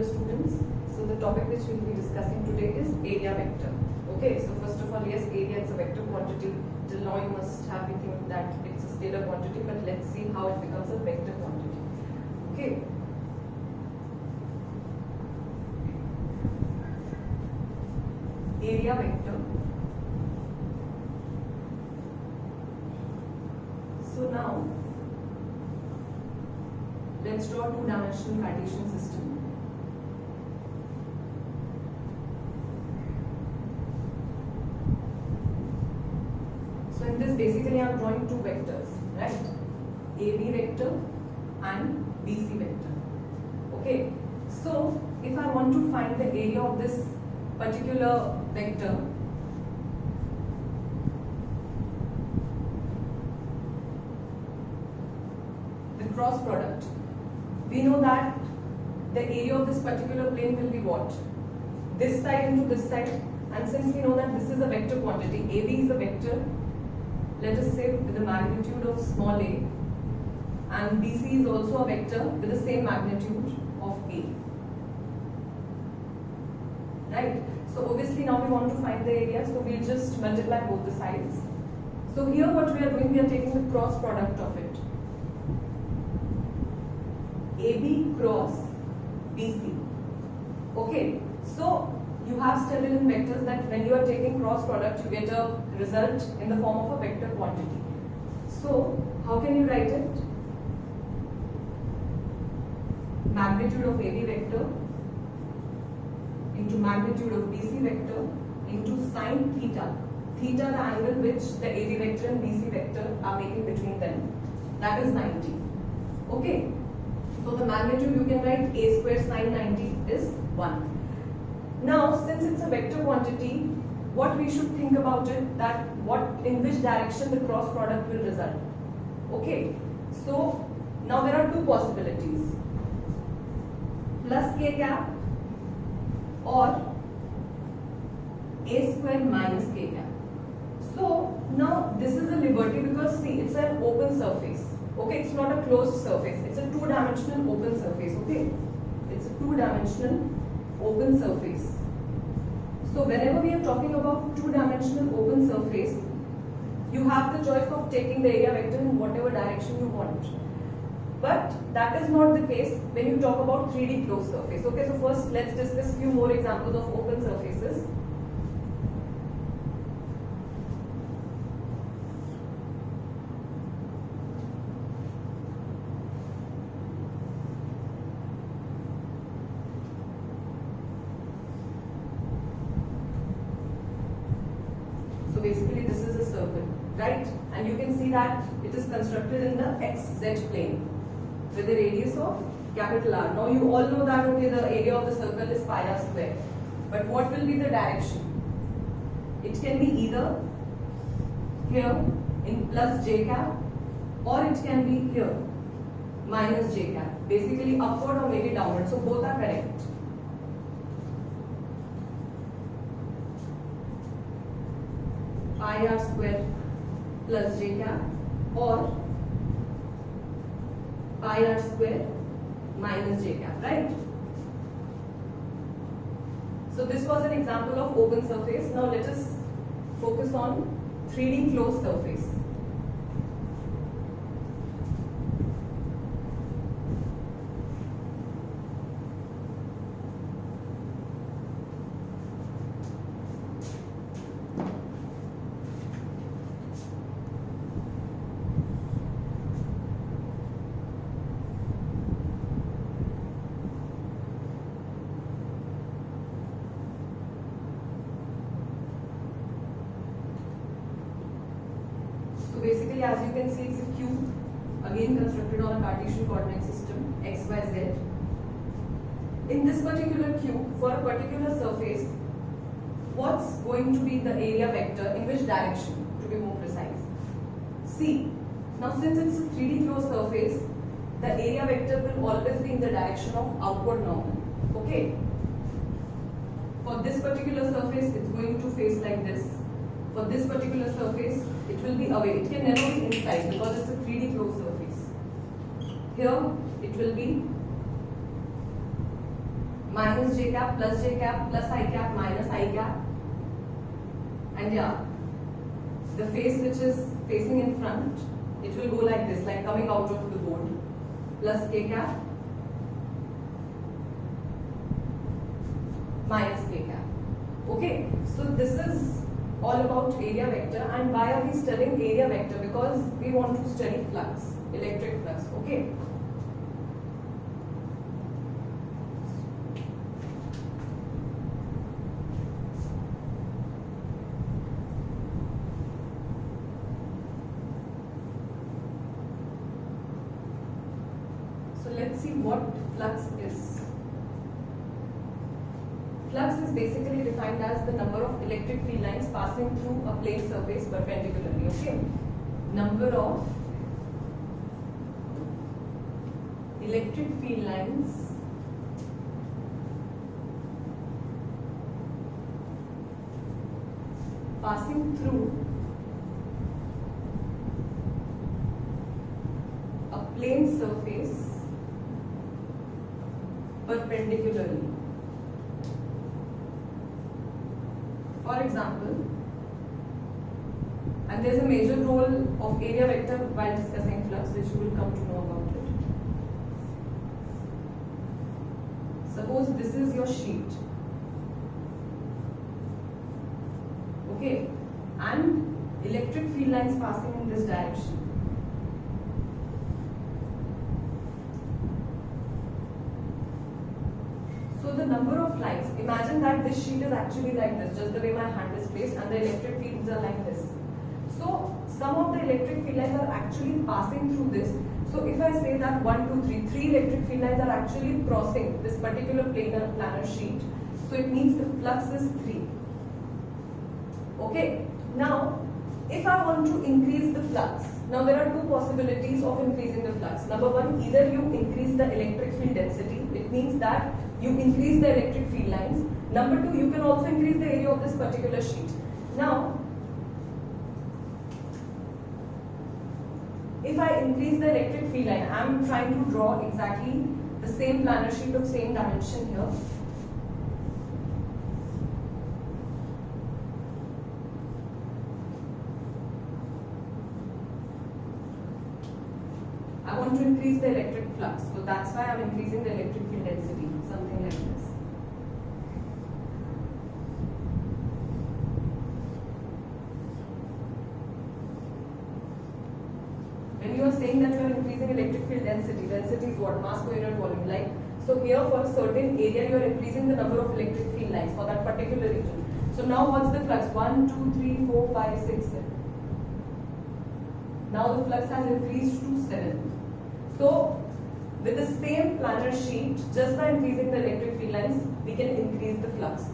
dear students. So the topic which we will be discussing today is area vector. Okay, so first of all, yes, area is a vector quantity. Till now you must have been thinking that it's a scalar quantity, but let's see how it becomes a vector quantity. Okay. Area vector. So now let's draw a two-dimensional Cartesian system. So in this, basically I am drawing two vectors, right? AB vector and BC vector. Okay. So if I want to find the area of this particular vector, the cross product, we know that the area of this particular plane will be what? This side into this side, and since we know that this is a vector quantity, AB is a vector, let us say with the magnitude of small a, and BC is also a vector with the same magnitude of a. Right? So obviously now we want to find the area, so we'll just multiply both the sides. So here what we are doing, we are taking the cross product of it. AB cross BC. Okay, so you have studied in vectors that when you are taking cross product, you get a result in the form of a vector quantity. So how can you write it? Magnitude of AB vector into magnitude of BC vector into sine theta. Theta, the angle which the AB vector and BC vector are making between them. That is 90. Okay. So the magnitude you can write a square sine 90 is 1. Now since it's a vector quantity, what we should think about it, that in which direction the cross product will result. Okay. So now there are two possibilities. Plus k cap or a square minus k cap. So now this is a liberty because see, it's an open surface. Okay, it's not a closed surface. It's a two-dimensional open surface. Okay, it's a two-dimensional open surface. So whenever we are talking about two-dimensional open surface, you have the choice of taking the area vector in whatever direction you want. But that is not the case when you talk about 3D closed surface. Okay, so first let's discuss few more examples of open surfaces. So basically this is a circle, right? And you can see that it is constructed in the XZ plane with a radius of capital R. Now you all know that okay, the area of the circle is pi r square. But what will be the direction? It can be either here in plus j cap or it can be here minus j cap. Basically upward or maybe downward. So both are correct. Pi r square plus j cap or pi r square minus j cap, right? So this was an example of open surface. Now let us focus on 3D closed surface. So basically, as you can see, it's a cube, again constructed on a Cartesian coordinate system, x, y, z. In this particular cube, for a particular surface, what's going to be the area vector, in which direction, to be more precise? C. Now since it's a 3D closed surface, the area vector will always be in the direction of outward normal. Okay? For this particular surface, it's going to face like this. For this particular surface, it will be away. It can never be inside because it's a 3D closed surface. Here, it will be minus j cap plus I cap minus I cap, and yeah, the face which is facing in front, it will go like this, like coming out of the board, plus k cap minus k cap. Okay, so this is all about area vector. And why are we studying area vector? Because we want to study flux, electric flux. Okay. So let's see what flux is. Flux is basically defined as the number of electric field lines passing through a plane surface perpendicularly. Okay, number of electric field lines passing through a plane surface perpendicularly. For example, and there is a major role of area vector while discussing flux, which you will come to know about it. Suppose this is your sheet, okay, and electric field lines passing in this direction. So the number of lines, imagine that this sheet is actually like this, just the way my hand is placed, and the electric fields are like this. So some of the electric field lines are actually passing through this. So if I say that 1, 2, 3 electric field lines are actually crossing this particular planar sheet, so it means the flux is 3. Okay, now if I want to increase the flux, now there are two possibilities of increasing the flux. Number one, either you increase the electric field density, it means that you increase the electric field lines. Number two, you can also increase the area of this particular sheet. Now, if I increase the electric field line, I am trying to draw exactly the same planar sheet of same dimension here. I want to increase the electric flux, so that's why I am increasing the electric field density, something like this. When you are saying that you are increasing electric field density, density is what? Mass per unit volume, like. So here for a certain area you are increasing the number of electric field lines for that particular region. So now what's the flux? 1, 2, 3, 4, 5, 6, 7. Now the flux has increased to 7. So with the same planar sheet, just by increasing the electric field lines, we can increase the flux.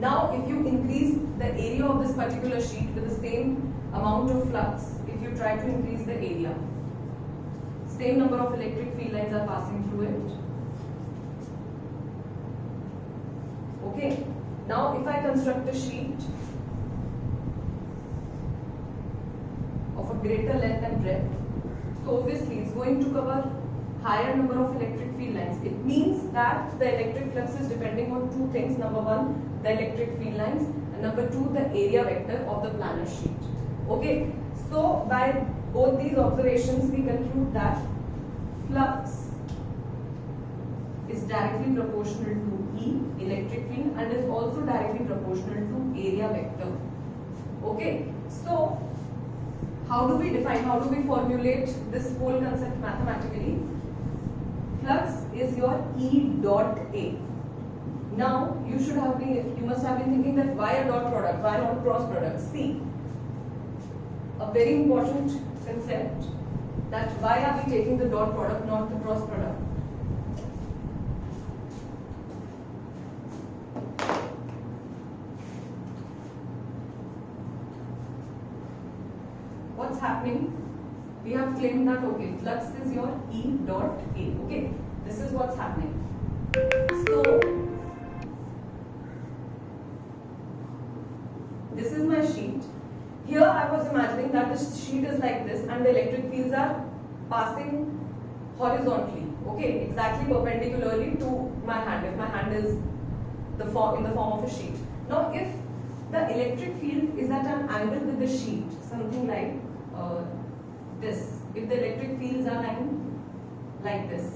Now if you increase the area of this particular sheet with the same amount of flux, if you try to increase the area, same number of electric field lines are passing through it. Okay, now if I construct a sheet of a greater length and breadth, so obviously it's going to cover higher number of electric field lines. It means that the electric flux is depending on two things. Number one, the electric field lines, and number two, the area vector of the planar sheet. Okay, so by both these observations we conclude that flux is directly proportional to E, electric field, and is also directly proportional to area vector. Okay, so how do we define, how do we formulate this whole concept mathematically? Flux is your E dot A. Now you must have been thinking that why a dot product, why not cross product? See, a very important concept, that why are we taking the dot product, not the cross product? What's happening? We have claimed that, okay, flux is your E dot A. Okay, this is what's happening. So this is my sheet. Here I was imagining that the sheet is like this and the electric fields are passing horizontally, okay, exactly perpendicularly to my hand. If my is in the form of a sheet. Now, if the electric field is at an angle with the sheet, something like this. If the electric fields are lying like this,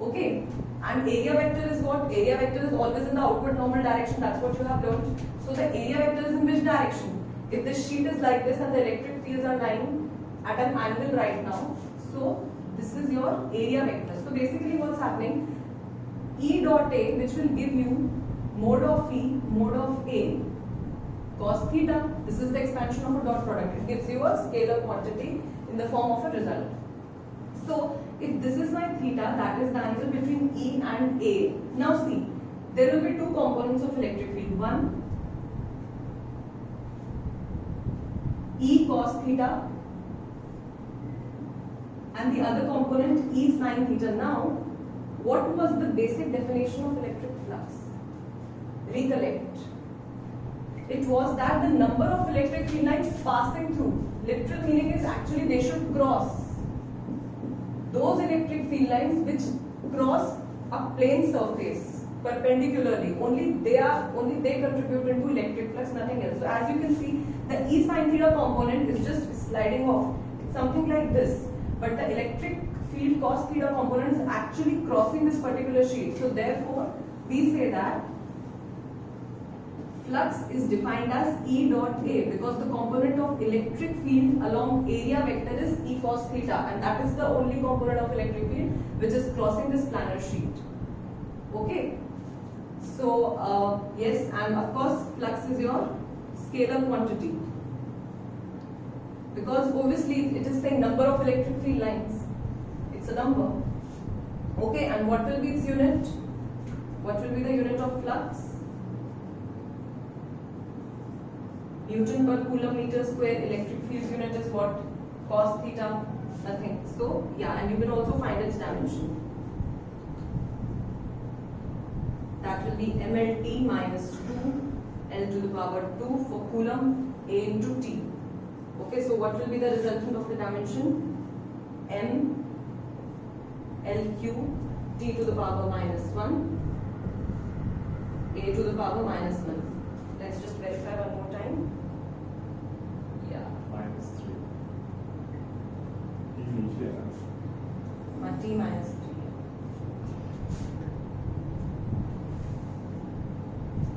okay, and area vector is what? Area vector is always in the outward normal direction. That's what you have learned. So the area vector is in which direction? If the sheet is like this and the electric fields are lying at an angle right now, so this is your area vector. So basically, what's happening? E dot A, which will give you mod of E, mod of A, cos theta. This is the expansion of a dot product. It gives you a scalar quantity in the form of a result. So if this is my theta, that is the angle between E and A. Now see, there will be two components of electric field. One, E cos theta, and the other component E sin theta. Now, what was the basic definition of electric flux? Recollect. It was that the number of electric field lines passing through. Literal meaning is actually they should cross. Those electric field lines which cross a plane surface perpendicularly, only they contribute into electric flux, nothing else. So as you can see, the E sin theta component is just sliding off. It's something like this. But the electric field cos theta component is actually crossing this particular sheet. So therefore, we say that flux is defined as E dot A because the component of electric field along area vector is E cos theta, and that is the only component of electric field which is crossing this planar sheet. Okay. So yes, and of course flux is your scalar quantity because obviously it is saying number of electric field lines. It's a number. Okay, and what will be its unit? What will be the unit of flux? Newton per coulomb meter square. Electric field unit is what? Cos theta. Nothing. So yeah, and you can also find its dimension. That will be mLT minus 2 L to the power 2 for coulomb A into T. Okay, so what will be the resultant of the dimension? M LQ T to the power minus 1 A to the power minus 1. Let's just verify one more time. Yeah. Minus 3. T minus